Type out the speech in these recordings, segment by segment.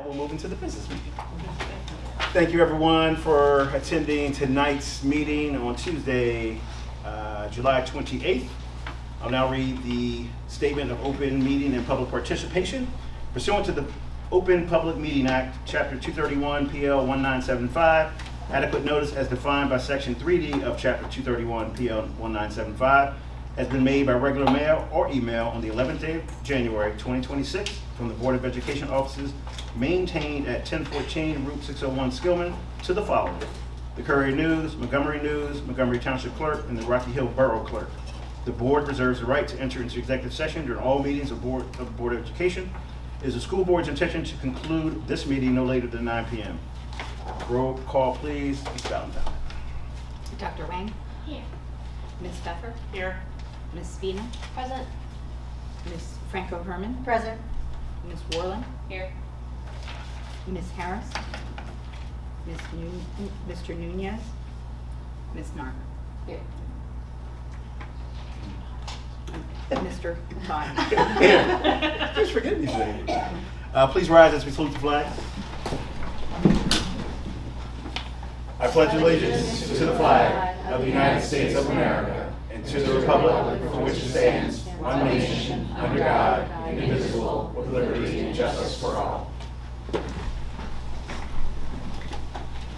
we'll move into the business meeting. Thank you everyone for attending tonight's meeting on Tuesday, July 28th. I'll now read the Statement of Open Meeting and Public Participation. Pursuant to the Open Public Meeting Act, Chapter 231, PL 1975, adequate notice as defined by Section 3D of Chapter 231, PL 1975, has been made by regular mail or email on the 11th day of January 2026 from the Board of Education offices maintained at 1014 Route 601 Skillman to the following: the Courier News, Montgomery Township Clerk, and the Rocky Hill Borough Clerk. The board reserves the right to enter into executive session during all meetings of the Board of Education. It is the school board's intention to conclude this meeting no later than 9 p.m. Roll call, please. Ms. Valentine. Dr. Wang? Here. Ms. Pfeffer? Here. Ms. Spina? Present. Ms. Franco Herman? Present. Ms. Warland? Here. Ms. Harris? Mr. Nunez? Ms. Narver? Here. Mr. Todd? Yeah. Just forget these things. Please rise as we salute the flag. I pledge allegiance to the flag of the United States of America and to the republic for which it stands, one nation, under God, indivisible, with liberty and justice for all.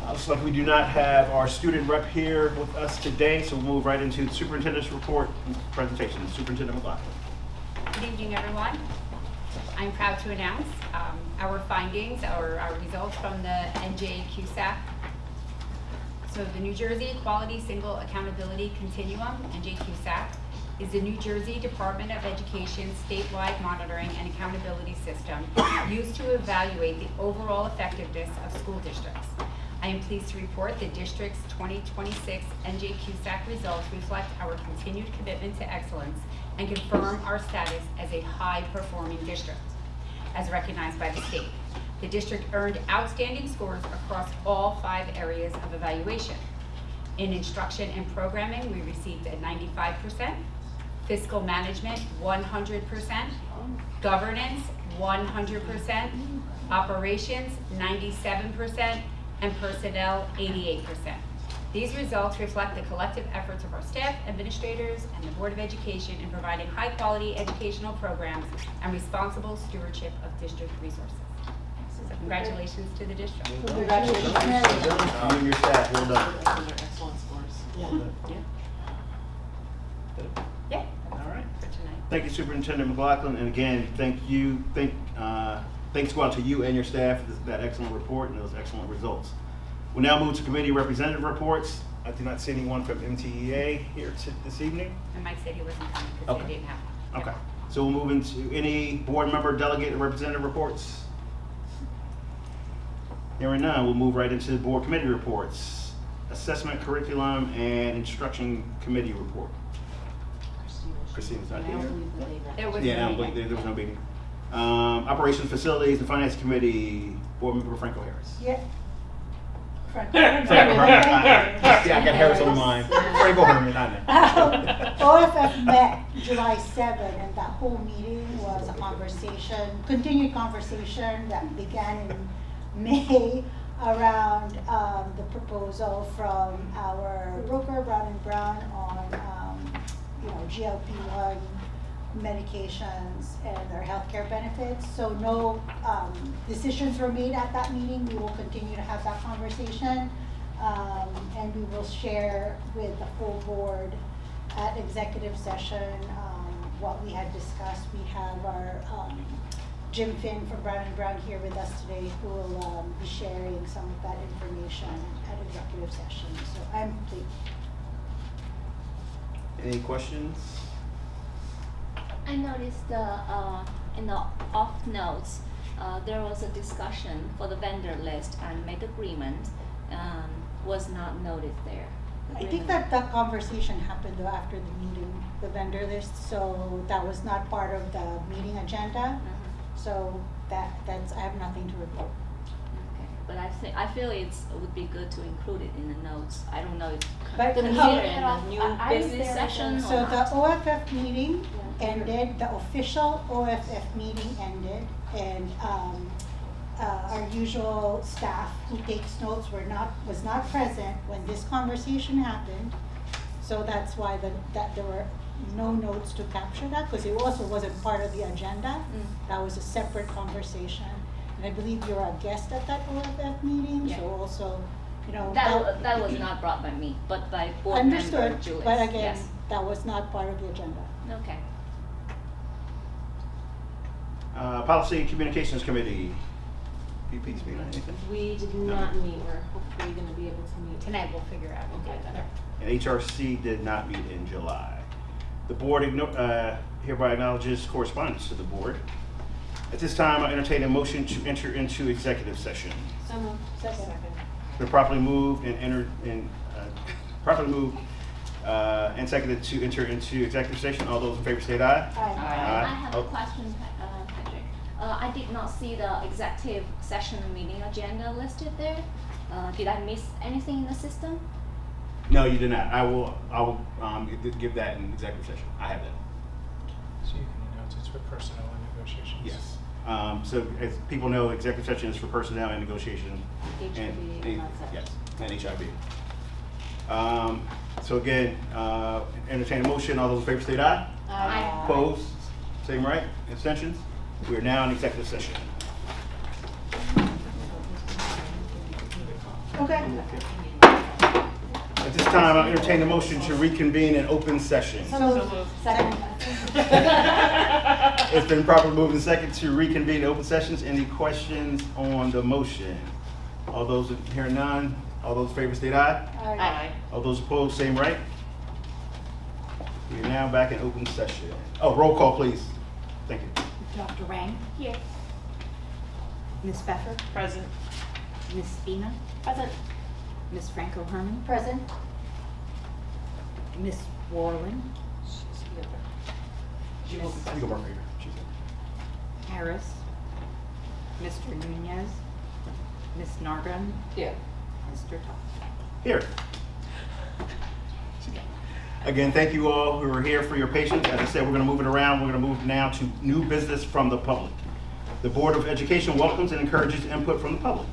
Looks like we do not have our student rep here with us today, so we'll move right into the superintendent's report and presentation. Superintendent McLaughlin. Good evening, everyone. I'm proud to announce our findings, our results from the NJCUSAC. So the New Jersey Quality Single Accountability Continuum, NJCUSAC, is the New Jersey Department of Education statewide monitoring and accountability system used to evaluate the overall effectiveness of school districts. I am pleased to report the district's 2026 NJCUSAC results reflect our continued commitment to excellence and confirm our status as a high-performing district. As recognized by the state, the district earned outstanding scores across all 5 areas of evaluation. In instruction and programming, we received a 95%, fiscal management 100%, governance 100%, operations 97%, and personnel 88%. These results reflect the collective efforts of our staff, administrators, and the Board of Education in providing high-quality educational programs and responsible stewardship of district resources. So congratulations to the district. Congratulations. You and your staff, well done. Those are excellent scores. Yeah, All right. for tonight. Thank you, Superintendent McLaughlin, and again, thanks go out to you and your staff for that excellent report and those excellent results. We'll now move to committee representative reports. I do not see anyone from MTEA here this evening. And Mike said he wasn't coming because Okay. they didn't have one. Okay, so we'll move into any board member, delegate, or representative reports. Hearing none, we'll move right into board committee reports. Assessment, curriculum, and instruction committee report. Christina's not here. There was Yeah, no there meeting. was no meeting. Operations, facilities, and finance committee, board member Franco Harris. Yeah. Franco Herman. Yeah, I got Harris on mine. Franco Herman, I know. OFF met July 7, and that whole meeting was a conversation, continued conversation that began in May around the proposal from our broker, Brown & Brown, on GLP-1 medications and their healthcare benefits. So no decisions were made at that meeting. We will continue to have that conversation, and we will share with the full board at executive session what we had discussed. We have our Jim Finn from Brown & Brown here with us today, who will be sharing some of that information at executive session. So I'm complete. Any questions? I noticed in the off notes, there was a discussion for the vendor list and make agreement was not noted there. I think that the conversation happened though after the meeting, the vendor list, so that was not part of the meeting agenda. So that's I have nothing to report. Okay, but I feel it would be good to include it in the notes. I don't know if But consider how- in the new I was business there session or So not. the OFF meeting Yeah. ended, the official OFF meeting ended, and our usual staff who takes notes was not present when this conversation happened. So that's why that there were no notes to capture that, because it also wasn't part of the agenda. That was a separate conversation. And I believe you're a guest at that OFF meeting, Yeah. so also, you know. That was not brought by me, but by board member Understood, Julius. but again, Yes. that was not part of the agenda. Okay. Policy and Communications Committee. PP speaking on anything? We did not meet, we're hopefully gonna be able to meet. Tonight we'll figure out. Okay, better. And HRC did not meet in July. The board hereby acknowledges correspondence to the board. At this time, I entertain a motion to enter into executive session. So moved. Second. Been properly moved and seconded to enter into executive session. All those in favor state aye. Aye. Aye. I have Oh. a question, Patrick. I did not see the executive session meeting agenda listed there. Did I miss anything in the system? No, you did not. I will give that in executive session. I have that. So you can announce it's for personnel and negotiations. Yes. So as people know, executive session is for personnel and negotiation. HIB and that's it. Yes, and HIB. So again, entertain a motion. All those in favor state aye. Aye. Opposed? Same right? Abstentions? We are now in executive session. Okay. At this time, I'll entertain a motion to reconvene in open session. So second. It's been properly moved and second to reconvene in open sessions. Any questions on the motion? All those hearing none, all those in favor state aye. Aye. All those opposed, same right. We are now back in open session. Oh, roll call, please. Thank you. Dr. Rang, Here. Ms. Pfeffer, Present. Ms. Spina, Present. Ms. Franco Herman, Present. Ms. Warren, You go back right here. She's in. Harris, Mr. Nunez, Ms. Nargren, Yeah. Mr. Todd. Here. Again, thank you all who are here for your patience. As I said, we're going to move it around. We're going to move now to new business from the public. The Board of Education welcomes and encourages input from the public.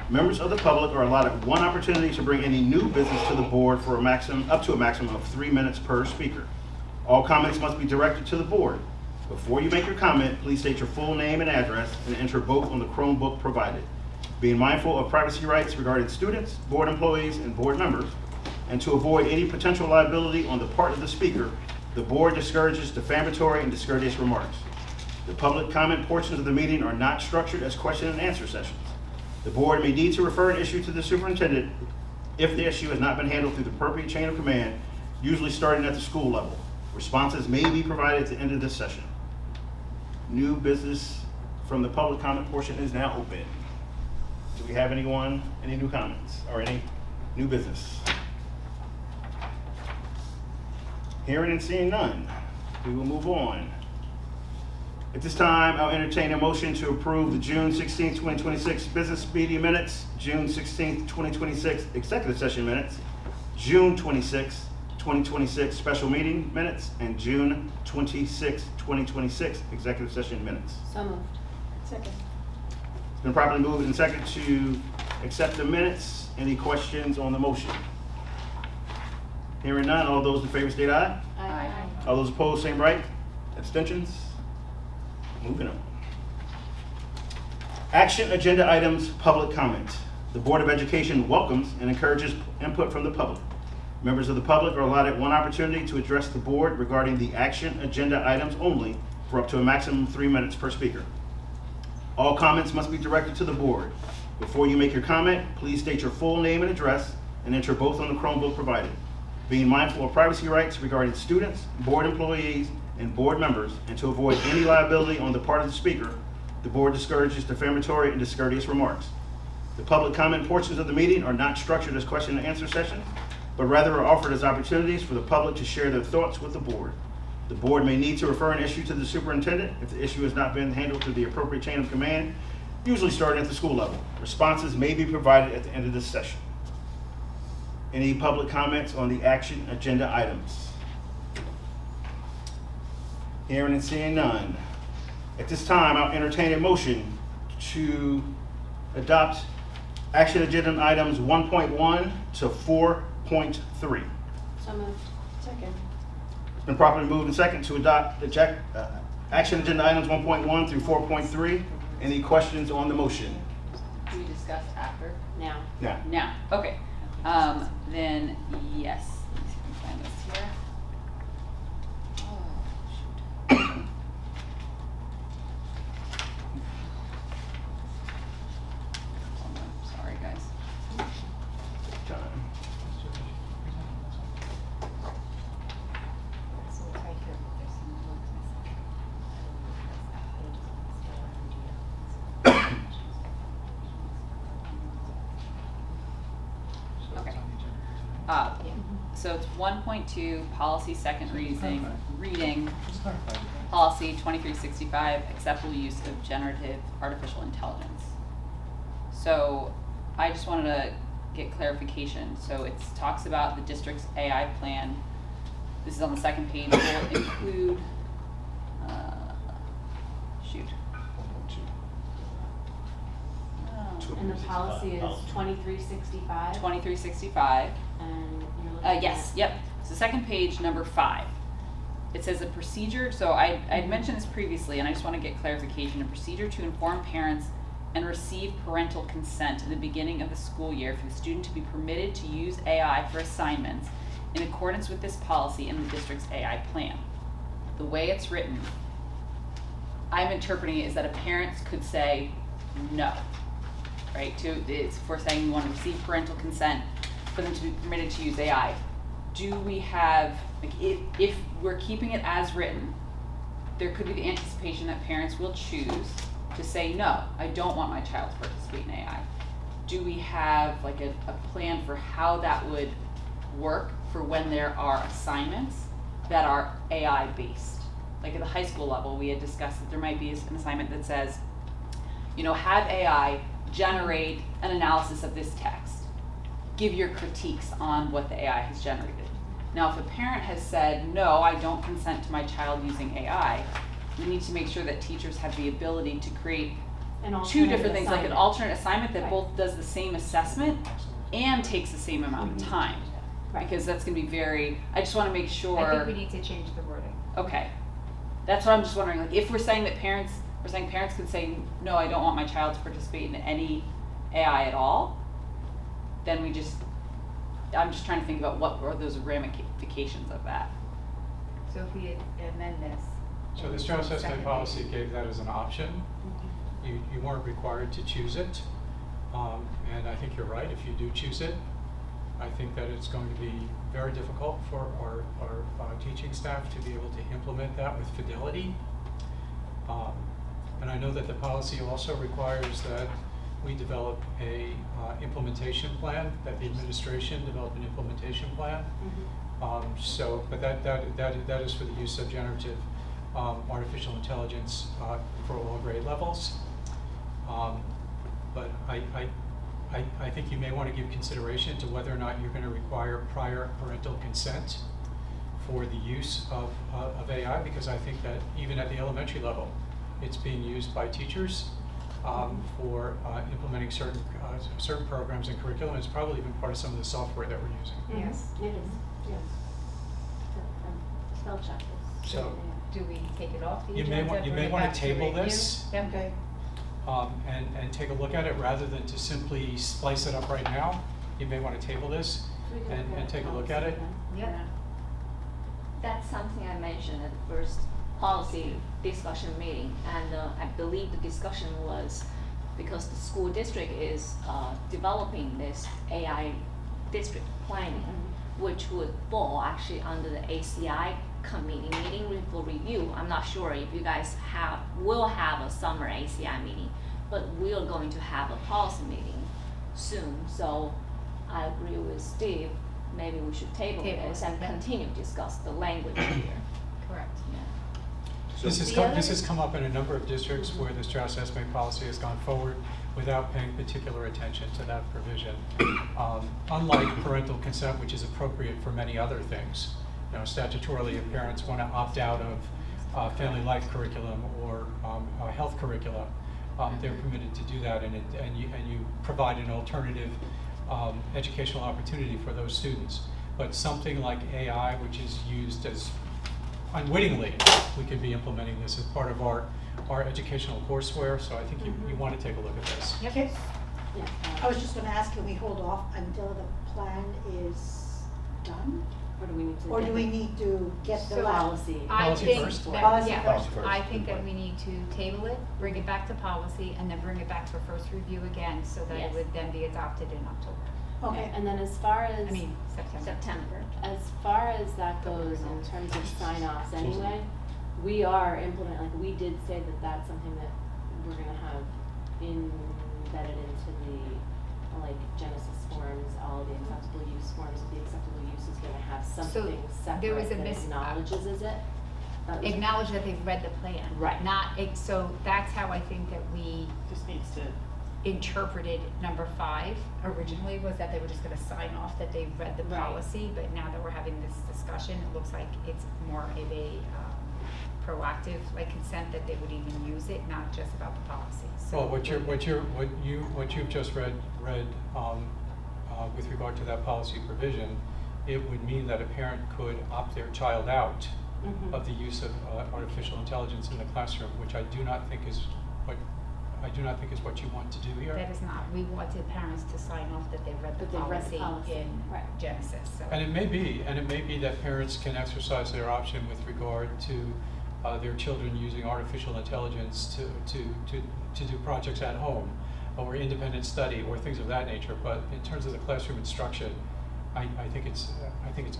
Members of the public are allotted one opportunity to bring any new business to the board for up to a maximum of 3 minutes per speaker. All comments must be directed to the board. Before you make your comment, please state your full name and address and enter both on the Chromebook provided. Being mindful of privacy rights regarding students, board employees, and board members, and to avoid any potential liability on the part of the speaker, the board discourages defamatory and discourteous remarks. The public comment portions of the meeting are not structured as question and answer sessions. The board may need to refer an issue to the superintendent if the issue has not been handled through the appropriate chain of command, usually starting at the school level. Responses may be provided at the end of this session. New business from the public comment portion is now open. Do we have any new comments or any new business? Hearing and seeing none, we will move on. At this time, I'll entertain a motion to approve the June 16, 2026 business meeting minutes, June 16, 2026 executive session minutes, June 26, 2026 special meeting minutes, and June 26, 2026 executive session minutes. So moved. Second. It's been properly moved and seconded to accept the minutes. Any questions on the motion? Hearing none, all those in favor state aye. Aye. All those opposed, same right. Abstentions? Moving on. Action agenda items, public comment. The Board of Education welcomes and encourages input from the public. Members of the public are allotted one opportunity to address the board regarding the action agenda items only for up to a maximum of 3 minutes per speaker. All comments must be directed to the board. Before you make your comment, please state your full name and address and enter both on the Chromebook provided. Being mindful of privacy rights regarding students, board employees, and board members, and to avoid any liability on the part of the speaker, the board discourages defamatory and discourteous remarks. The public comment portions of the meeting are not structured as question and answer sessions, but rather are offered as opportunities for the public to share their thoughts with the board. The board may need to refer an issue to the superintendent if the issue has not been handled through the appropriate chain of command, usually starting at the school level. Responses may be provided at the end of this session. Any public comments on the action agenda items? Hearing and seeing none. At this time, I'll entertain a motion to adopt action agenda items 1.1 to 4.3. So moved. Second. It's been properly moved and second to adopt the action agenda items 1.1 through 4.3. Any questions on the motion? Do we discuss after? Now. Now, Now, okay. Then yes. Let me see if I can find this here. Oh, shoot. Hold on, sorry guys. time. So it's right here, but there's some words missing. So it's Okay. on the agenda. Yeah. So it's 1.2, policy second reading, Just clarify. policy 2365, acceptable use of generative artificial intelligence. So I just wanted to get clarification. So it talks about the district's AI plan. This is on the second page. Will include, shoot. Two. And the policy is 2365. 2365. And you're looking Yes, at- yep. So second page, number 5. It says a procedure, so I'd mentioned this previously, and I just want to get clarification. A procedure to inform parents and receive parental consent in the beginning of the school year for the student to be permitted to use AI for assignments in accordance with this policy and the district's AI plan. The way it's written, I'm interpreting it as that a parent could say no, right? It's for saying you want to receive parental consent for them to be permitted to use AI. Do we have, like, if we're keeping it as written, there could be the anticipation that parents will choose to say, no, I don't want my child to participate in AI. Do we have like a plan for how that would work for when there are assignments that are AI based? Like at the high school level, we had discussed that there might be an assignment that says, have AI generate an analysis of this text. Give your critiques on what the AI has generated. Now, if a parent has said, no, I don't consent to my child using AI, we need to make sure that teachers have the ability to create An two alternative different things, like an assignment. alternate assignment that Right. both does the same assessment Absolutely. and takes the same amount of time. Right. Because that's gonna be I just wanna make sure. I think we need to change the wording. Okay, that's what I'm just wondering, like, if we're saying parents could say, no, I don't want my child to participate in any AI at all, then I'm just trying to think about what are those ramifications of that. So if we amend this. So the child assessment policy gave that as an option. You weren't required to choose it. And I think you're right, if you do choose it, I think that it's going to be very difficult for our teaching staff to be able to implement that with fidelity. And I know that the policy also requires that we develop a implementation plan, that the administration develop an implementation plan. But that is for the use of generative artificial intelligence for all grade levels. But I think you may want to give consideration to whether or not you're going to require prior parental consent for the use of AI, because I think that even at the elementary level, it's being used by teachers for implementing certain programs and curriculum. It's probably even part of some of the software that we're using. Yes. It is, yes. Spell check this. So Do we take it off the you agenda? may bring it want back to table review? this Yep. Okay. and take a look at it rather than to simply splice it up right now. You may want to table this and take a look at it. Yep. That's something I mentioned at the first policy discussion meeting, and I believe the discussion was because the school district is developing this AI district planning, which would fall actually under the ACI committee meeting for review. I'm not sure if you guys will have a summer ACI meeting, but we are going to have a policy meeting soon. So I agree with Steve. Maybe we should table Table this it, and yeah. continue to discuss the language here. Correct. Yeah. This The other- has come up in a number of districts where this child assessment policy has gone forward without paying particular attention to that provision. Unlike parental consent, which is appropriate for many other things. Statutorily, if parents want to opt out of family life curriculum or health curricula, they're permitted to do that, and you provide an alternative educational opportunity for those students. But something like AI, which is used as unwittingly, we could be implementing this as part of our educational courseware, so I think you want to take a look at this. Yep. Okay, Yeah. I was just gonna ask, can we hold off until the plan is done? Or do we need to? Or get do we the need to get the So last? Policy. I Policy think first. that, Policy yeah, Policy first. I think that we need to table it, bring it back to policy, and then bring it back for first review again, so that it Yes. would then be adopted in October. Okay, And then as far as. I mean, September. September. As far as that goes in terms of sign-offs anyway, we are we did say that that's something that we're gonna have embedded into the, like, Genesis forms, all the acceptable use forms, the acceptable use is gonna have something there was separate a that acknowledges, is it? That was- Acknowledge that they've read the plan. Right. So that's how I think that we Just needs to. interpreted number 5 originally, was that they were just gonna sign off that they've read the Right. policy, but now that we're having this discussion, it looks like it's more of a proactive, like, consent, that they would even use it, not just about the policy. So Well, what you've just read, with regard to that policy provision, it would mean that a parent could opt their child out Mhm. of the use of artificial intelligence in the classroom, which I do not think is what you want to do here. That is not, we wanted parents to sign off that they've read the That they've read the policy policy, in right. Genesis, so. And it may be that parents can exercise their option with regard to their children using artificial intelligence to do projects at home, or independent study, or things of that nature. But in terms of the classroom instruction, I think it's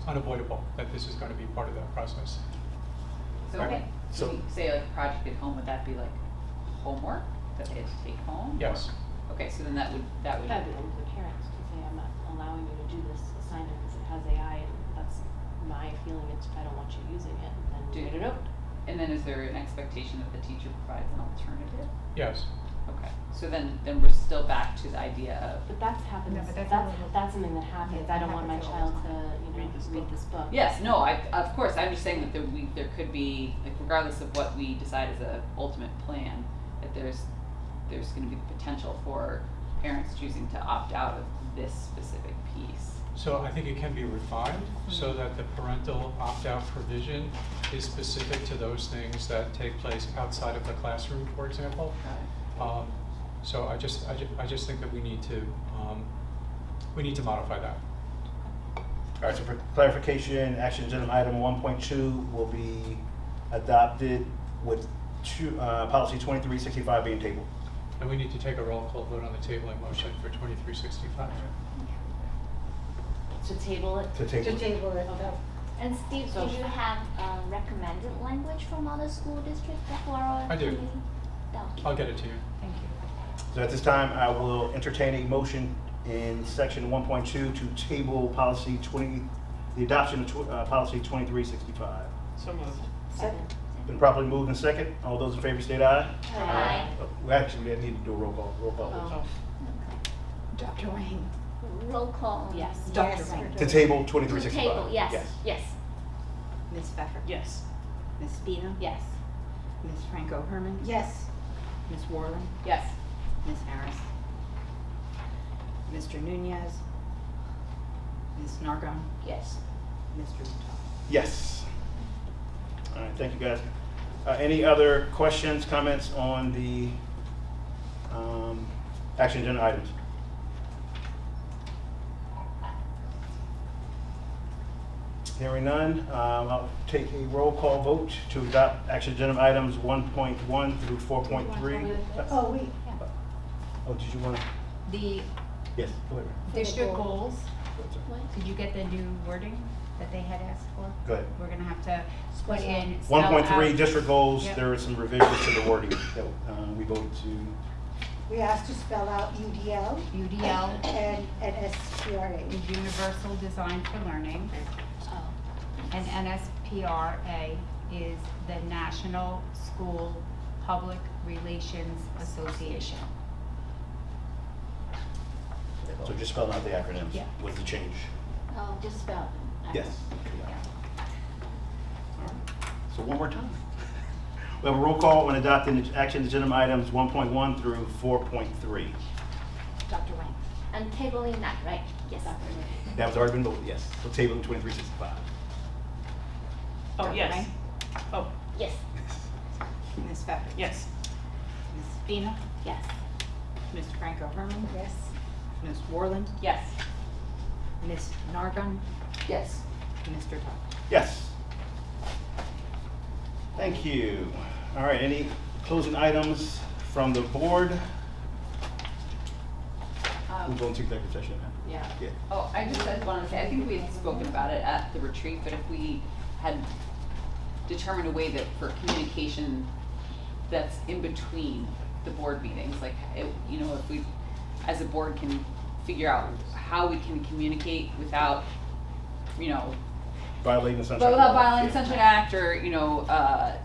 unavoidable that this is going to be part of that process. So, Okay. so So- we say like project at home, would that be like homework that they have to take home? Yes. Or- Okay, so then that would. That'd be up to the parents to say, I'm not allowing you to do this assignment because it has AI and that's my feeling, I don't want you using it, and then Do- write a note. And then is there an expectation that the teacher provides an alternative? Yes. Okay, so then we're still back to the idea of. But that's happens, No, but that's, that's a little- that's something that happens, Yeah, I that don't want my happens all child the to, time. read this book. Yes, no, of course, I'm just saying that there could be, like, regardless of what we decide as a ultimate plan, that there's gonna be the potential for parents choosing to opt out of this specific piece. So I think it can be refined so that the parental opt-out provision is specific to those things that take place outside of the classroom, for example. So I just think that we need to modify that. All right, so for clarification, action agenda item 1.2 will be adopted with policy 2365 being tabled. And we need to take a roll call vote on the tabling motion for 2365. To table it? To table. to table it, Okay. And Steve, So- do you have recommended language from other school districts for our I do. committee? No. I'll get it to you. Thank you. So at this time, I will entertain a motion in section 1.2 to table the adoption of policy 2365. So moved. Second. Been properly moved and second. All those in favor state aye. Aye. We actually need to do a roll call. Oh. Dr. Wayne. Roll call. Yes. Dr. Yes. Wayne. To table To 2365. table, yes, yes. Ms. Pfeffer? Yes. Ms. Spino? Yes. Ms. Franco Herman? Yes, Ms. Warren? Yes. Ms. Harris? Mr. Nunez? Ms. Nargon? Yes. Mr. Toth? Yes. All right, thank you guys. Any other questions, comments on the action agenda items? Hearing none, I'll take a roll call vote to adopt action agenda items 1.1 through 4.3. oh, wait, Oh, did you want to? The Yes, go ahead. district goals, What? did you get the new wording that they had asked for? Go ahead. We're gonna have to put in. 1.3 spell district goals, Yep. there are some revisions to the wording that we voted to. we asked to spell out UDL out UDL and NSPRA. is Universal Design for Learning, Oh. and NSPRA is the National School Public Relations Association. So just spelling out the acronyms Yeah. with the change. Oh, just spell them. Yes. Yeah. So one more time. We have a roll call on adopting action agenda items 1.1 through 4.3. Dr. Wayne. And tabling that, right? Yes. That was already been voted, yes. So table 2365. Oh, Dr. yes. Wayne? Oh, Yes. Ms. Pfeffer? yes. Ms. Spina? Yes. Mr. Franco Herman? Yes. Ms. Worland? Yes. Ms. Nargon? Yes. Mr. Tuck? Yes. Thank you. All right, any closing items from the board? We'll go into executive session now. Yeah. Yeah. Oh, I just wanted to say, I think we had spoken about it at the retreat, but if we had determined a way that for communication that's in between the board meetings, like, you know, if we, as a board, can figure out how we can communicate without, you know, Violating the Sunshine but without Law. violating the Yeah. Sunshine Act or, you know,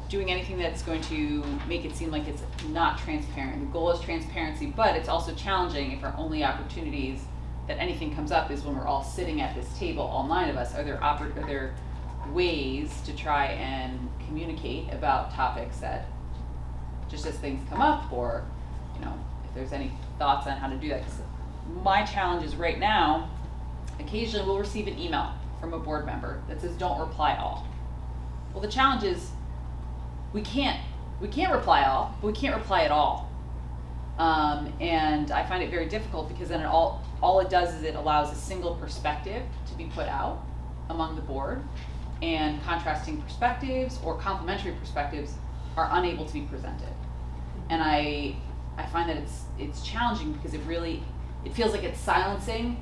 doing anything that's going to make it seem like it's not transparent. The goal is transparency, but it's also challenging if our only opportunities that anything comes up is when we're all sitting at this table, all 9 of us. Are there ways to try and communicate about topics that, just as things come up, or, you know, if there's any thoughts on how to do that? 'Cause my challenge is right now, occasionally we'll receive an email from a board member that says, don't reply all. Well, the challenge is, we can't reply all, but we can't reply at all. And I find it very difficult because then all it does is it allows a single perspective to be put out among the board, and contrasting perspectives or complementary perspectives are unable to be presented. And I find that it's challenging because it feels like it's silencing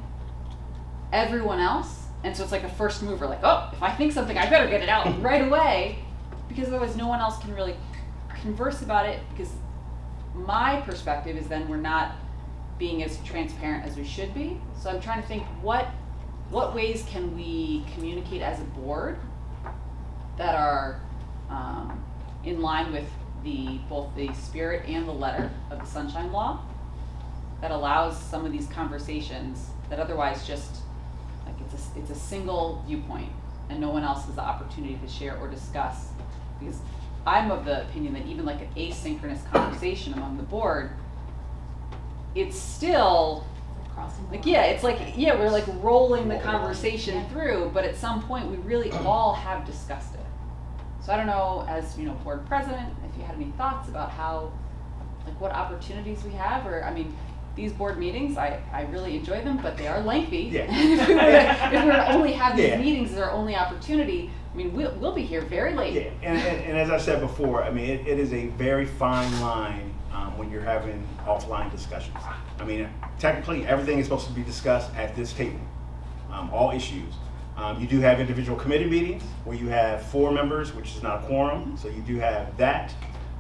everyone else. And so it's like a first mover, like, oh, if I think something, I better get it out right away, because otherwise no one else can really converse about it, because my perspective is then we're not being as transparent as we should be. So I'm trying to think, what ways can we communicate as a board that are in line with both the spirit and the letter of the Sunshine Law, that allows some of these conversations that otherwise just, like, it's a single viewpoint and no one else has the opportunity to share or discuss. Because I'm of the opinion that even like an asynchronous conversation among the board, it's still like, yeah, it's like, yeah, we're like rolling the conversation through, but at some point we really all have discussed it. So I don't know, as, you know, board president, if you had any thoughts about how, like, what opportunities we have, or, I mean, these board meetings, I really enjoy them, but they are lengthy. Yeah. If we were to only have these Yeah. meetings as our only opportunity, I mean, we'll be here very late. Yeah, and as I said before, I mean, it is a very fine line when you're having offline discussions. I mean, technically, everything is supposed to be discussed at this table, all issues. You do have individual committee meetings where you have 4 members, which is not a quorum, so you do have that.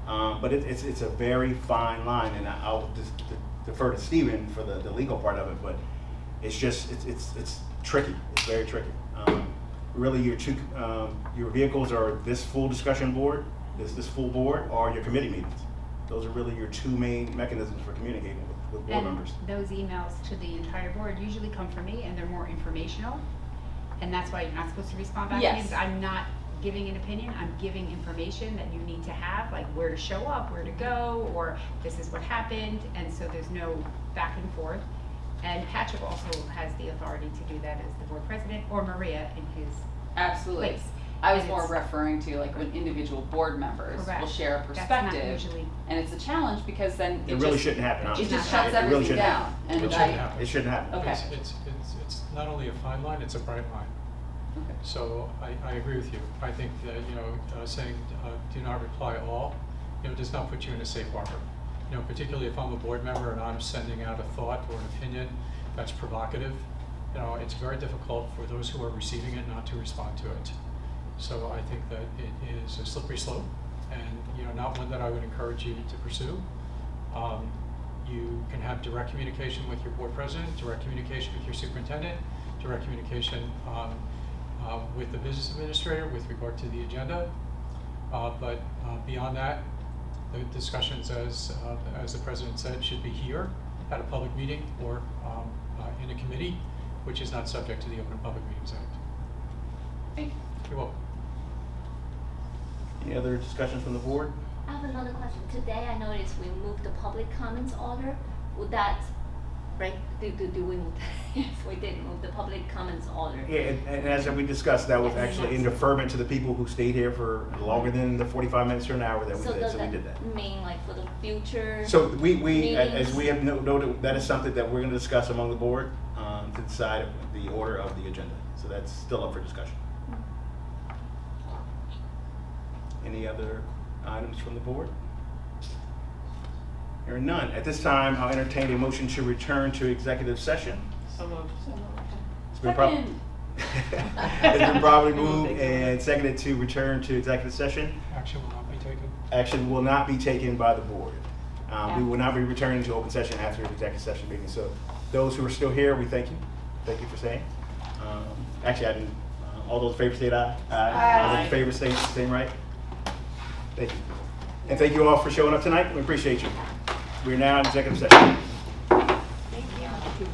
But it's a very fine line, and I'll just defer to Stephen for the legal part of it, but it's just, it's tricky, it's very tricky. Really, your vehicles are this full discussion board, this full board, or your committee meetings. Those are really your 2 main mechanisms for communicating with board members. Those emails to the entire board usually come from me, and they're more informational. And that's why you're not supposed to respond back to me, Yes. because I'm not giving an opinion, I'm giving information that you need to have, like where to show up, where to go, or this is what happened, and so there's no back and forth. And Patrick also has the authority to do that as the board president, or Maria in his Absolutely. place. I was And more it's- referring to like when individual board members Correct. will share a That's not perspective, usually- and it's a challenge because then It really just, shouldn't happen, it honestly. just not shuts It really everything shouldn't down. happen. And It I- shouldn't happen. It shouldn't happen. Okay. It's not only a fine line, it's a bright line. Okay. So I agree with you. I think that, you know, saying do not reply all, you know, does not put you in a safe harbor. You know, particularly if I'm a board member and I'm sending out a thought or an opinion that's provocative, you know, it's very difficult for those who are receiving it not to respond to it. So I think that it is a slippery slope, and, you know, not one that I would encourage you to pursue. You can have direct communication with your board president, direct communication with your superintendent, direct communication with the business administrator with regard to the agenda. But beyond that, the discussions, as the president said, should be here at a public meeting or in a committee, which is not subject to the Open Public Meetings Act. Thank you. You're welcome. Any other discussions from the board? I have another question. Today I noticed we moved the public comments order. Would that break, do we move that? Yes, we did move the public comments order. Yeah, and as we discussed, that was actually in deferment to the people who stayed here for longer than the 45 minutes or an hour that we So did, does so we that did that. mean like for the future? So we, as meetings? we have noted, that is something that we're gonna discuss among the board, to decide the order of the agenda. So that's still up for discussion. Any other items from the board? Hearing none. At this time, I'll entertain a motion to return to executive session. So moved. It's been prob- Second. It's been probably moved and seconded to return to executive session. Action will not be taken. Action will not be taken by the board. We will not be returning to open session after the executive session meeting. So those who are still here, we thank you. Thank you for staying. Actually, I didn't, all those in favor state aye. All those in favor say right. Thank you. And thank you all for showing up tonight. We appreciate you. We're now in executive session. Thank you.